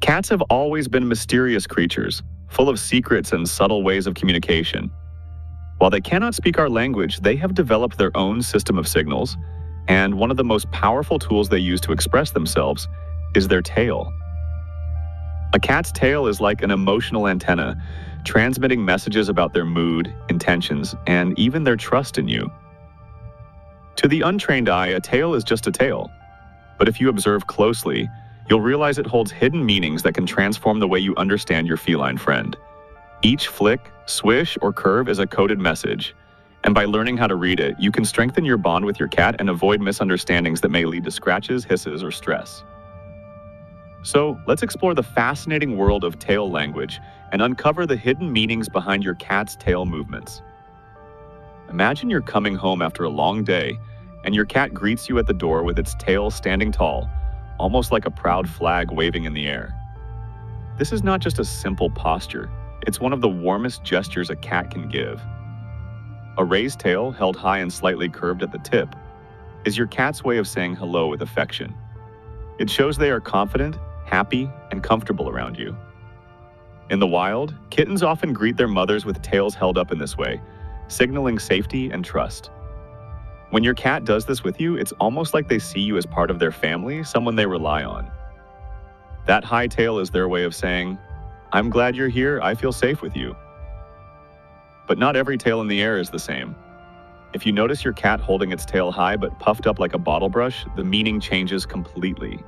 Cats have always been mysterious creatures, full of secrets and subtle ways of communication. While they cannot speak our language, they have developed their own system of signals, and one of the most powerful tools they use to express themselves is their tail. A cat's tail is like an emotional antenna, transmitting messages about their mood, intentions, and even their trust in you. To the untrained eye, a tail is just a tail. But if you observe closely, you'll realize it holds hidden meanings that can transform the way you understand your feline friend. Each flick, swish, or curve is a coded message, and by learning how to read it, you can strengthen your bond with your cat and avoid misunderstandings that may lead to scratches, hisses, or stress. So, let's explore the fascinating world of tail language and uncover the hidden meanings behind your cat's tail movements. Imagine you're coming home after a long day, and your cat greets you at the door with its tail standing tall, almost like a proud flag waving in the air. This is not just a simple posture, it's one of the warmest gestures a cat can give. A raised tail, held high and slightly curved at the tip, is your cat's way of saying hello with affection. It shows they are confident, happy, and comfortable around you. In the wild, kittens often greet their mothers with tails held up in this way, signaling safety and trust. When your cat does this with you, it's almost like they see you as part of their family, someone they rely on. That high tail is their way of saying, "I'm glad you're here, I feel safe with you." But not every tail in the air is the same. If you notice your cat holding its tail high but puffed up like a bottle brush, the meaning changes completely.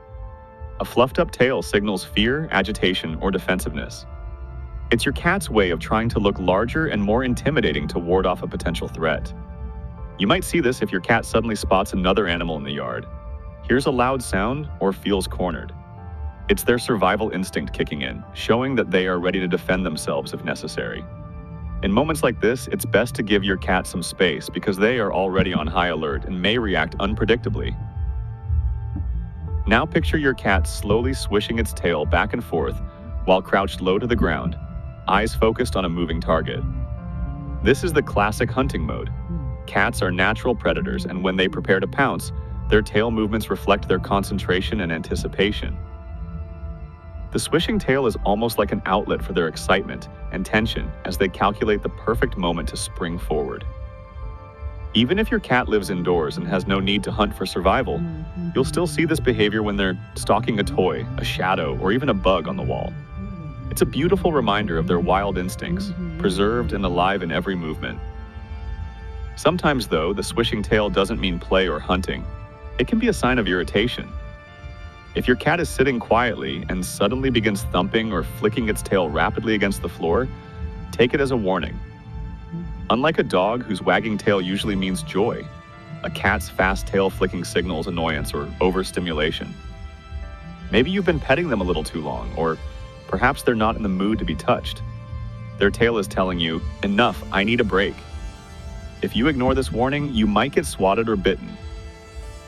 A fluffed up tail signals fear, agitation, or defensiveness. It's your cat's way of trying to look larger and more intimidating to ward off a potential threat. You might see this if your cat suddenly spots another animal in the yard, hears a loud sound, or feels cornered. It's their survival instinct kicking in, showing that they are ready to defend themselves if necessary. In moments like this, it's best to give your cat some space because they are already on high alert and may react unpredictably. Now picture your cat slowly swishing its tail back and forth while crouched low to the ground, eyes focused on a moving target. This is the classic hunting mode. Cats are natural predators, and when they prepare to pounce, their tail movements reflect their concentration and anticipation. The swishing tail is almost like an outlet for their excitement and tension as they calculate the perfect moment to spring forward. Even if your cat lives indoors and has no need to hunt for survival, you'll still see this behavior when they're stalking a toy, a shadow, or even a bug on the wall. It's a beautiful reminder of their wild instincts, preserved and alive in every movement. Sometimes, though, the swishing tail doesn't mean play or hunting. It can be a sign of irritation. If your cat is sitting quietly and suddenly begins thumping or flicking its tail rapidly against the floor, take it as a warning. Unlike a dog whose wagging tail usually means joy, a cat's fast tail flicking signals annoyance or overstimulation. Maybe you've been petting them a little too long, or perhaps they're not in the mood to be touched. Their tail is telling you, "Enough, I need a break." If you ignore this warning, you might get swatted or bitten.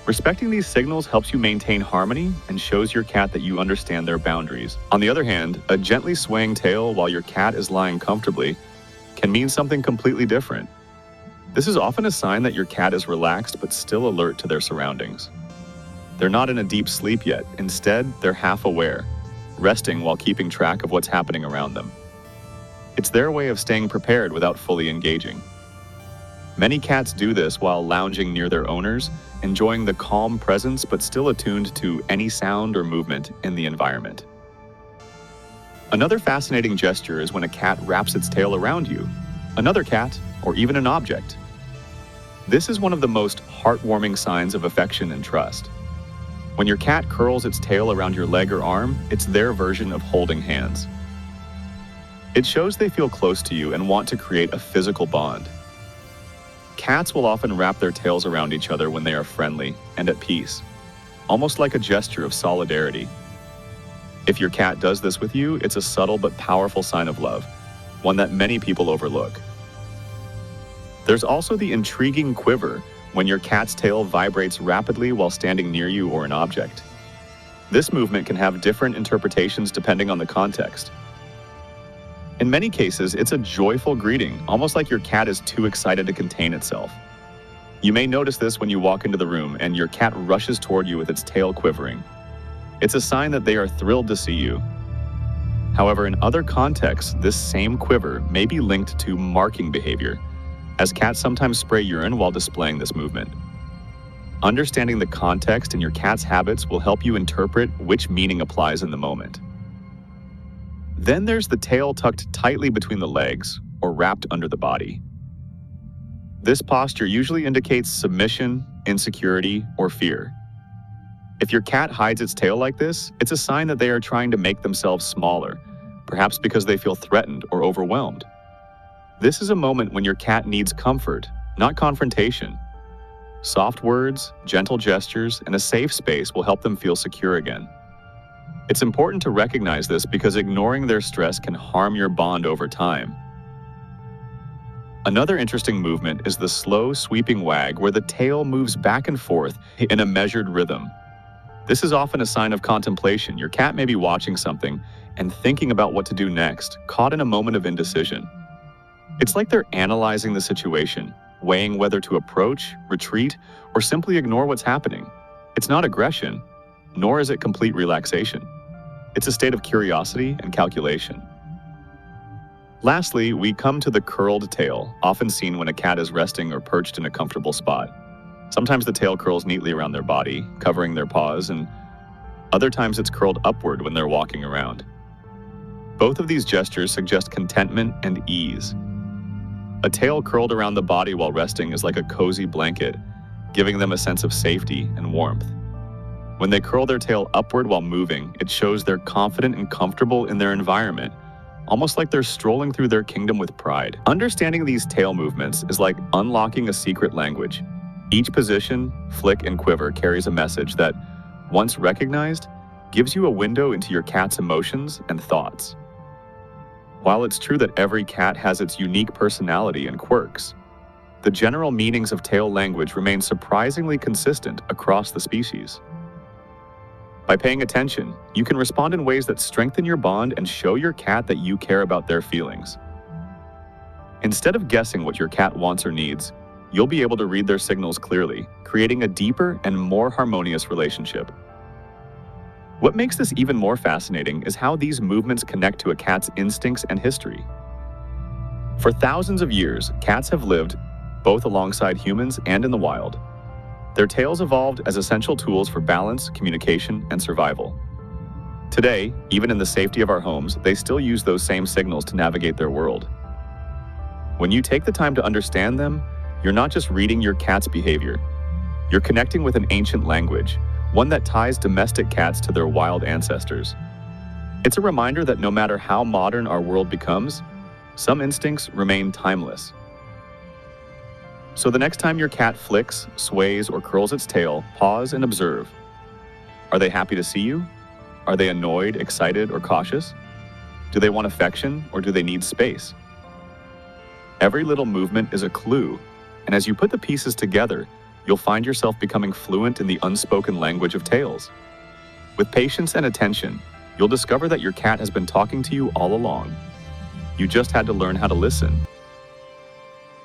Respecting these signals helps you maintain harmony and shows your cat that you understand their boundaries. On the other hand, a gently swaying tail while your cat is lying comfortably can mean something completely different. This is often a sign that your cat is relaxed but still alert to their surroundings. They're not in a deep sleep yet. Instead, they're half aware, resting while keeping track of what's happening around them. It's their way of staying prepared without fully engaging. Many cats do this while lounging near their owners, enjoying the calm presence but still attuned to any sound or movement in the environment. Another fascinating gesture is when a cat wraps its tail around you, another cat, or even an object. This is one of the most heartwarming signs of affection and trust. When your cat curls its tail around your leg or arm, it's their version of holding hands. It shows they feel close to you and want to create a physical bond. Cats will often wrap their tails around each other when they are friendly and at peace, almost like a gesture of solidarity. If your cat does this with you, it's a subtle but powerful sign of love, one that many people overlook. There's also the intriguing quiver when your cat's tail vibrates rapidly while standing near you or an object. This movement can have different interpretations depending on the context. In many cases, it's a joyful greeting, almost like your cat is too excited to contain itself. You may notice this when you walk into the room and your cat rushes toward you with its tail quivering. It's a sign that they are thrilled to see you. However, in other contexts, this same quiver may be linked to marking behavior, as cats sometimes spray urine while displaying this movement. Understanding the context in your cat's habits will help you interpret which meaning applies in the moment. Then there's the tail tucked tightly between the legs or wrapped under the body. This posture usually indicates submission, insecurity, or fear. If your cat hides its tail like this, it's a sign that they are trying to make themselves smaller, perhaps because they feel threatened or overwhelmed. This is a moment when your cat needs comfort, not confrontation. Soft words, gentle gestures, and a safe space will help them feel secure again. It's important to recognize this because ignoring their stress can harm your bond over time. Another interesting movement is the slow, sweeping wag where the tail moves back and forth in a measured rhythm. This is often a sign of contemplation. Your cat may be watching something and thinking about what to do next, caught in a moment of indecision. It's like they're analyzing the situation, weighing whether to approach, retreat, or simply ignore what's happening. It's not aggression, nor is it complete relaxation. It's a state of curiosity and calculation. Lastly, we come to the curled tail, often seen when a cat is resting or perched in a comfortable spot. Sometimes the tail curls neatly around their body, covering their paws, and other times it's curled upward when they're walking around. Both of these gestures suggest contentment and ease. A tail curled around the body while resting is like a cozy blanket, giving them a sense of safety and warmth. When they curl their tail upward while moving, it shows they're confident and comfortable in their environment, almost like they're strolling through their kingdom with pride. Understanding these tail movements is like unlocking a secret language. Each position, flick, and quiver carries a message that, once recognized, gives you a window into your cat's emotions and thoughts. While it's true that every cat has its unique personality and quirks, the general meanings of tail language remain surprisingly consistent across the species. By paying attention, you can respond in ways that strengthen your bond and show your cat that you care about their feelings. Instead of guessing what your cat wants or needs, you'll be able to read their signals clearly, creating a deeper and more harmonious relationship. What makes this even more fascinating is how these movements connect to a cat's instincts and history. For thousands of years, cats have lived both alongside humans and in the wild. Their tails evolved as essential tools for balance, communication, and survival. Today, even in the safety of our homes, they still use those same signals to navigate their world. When you take the time to understand them, you're not just reading your cat's behavior. You're connecting with an ancient language, one that ties domestic cats to their wild ancestors. It's a reminder that no matter how modern our world becomes, some instincts remain timeless. So the next time your cat flicks, sways, or curls its tail, pause and observe. Are they happy to see you? Are they annoyed, excited, or cautious? Do they want affection, or do they need space? Every little movement is a clue, and as you put the pieces together, you'll find yourself becoming fluent in the unspoken language of tails. With patience and attention, you'll discover that your cat has been talking to you all along. You just had to learn how to listen.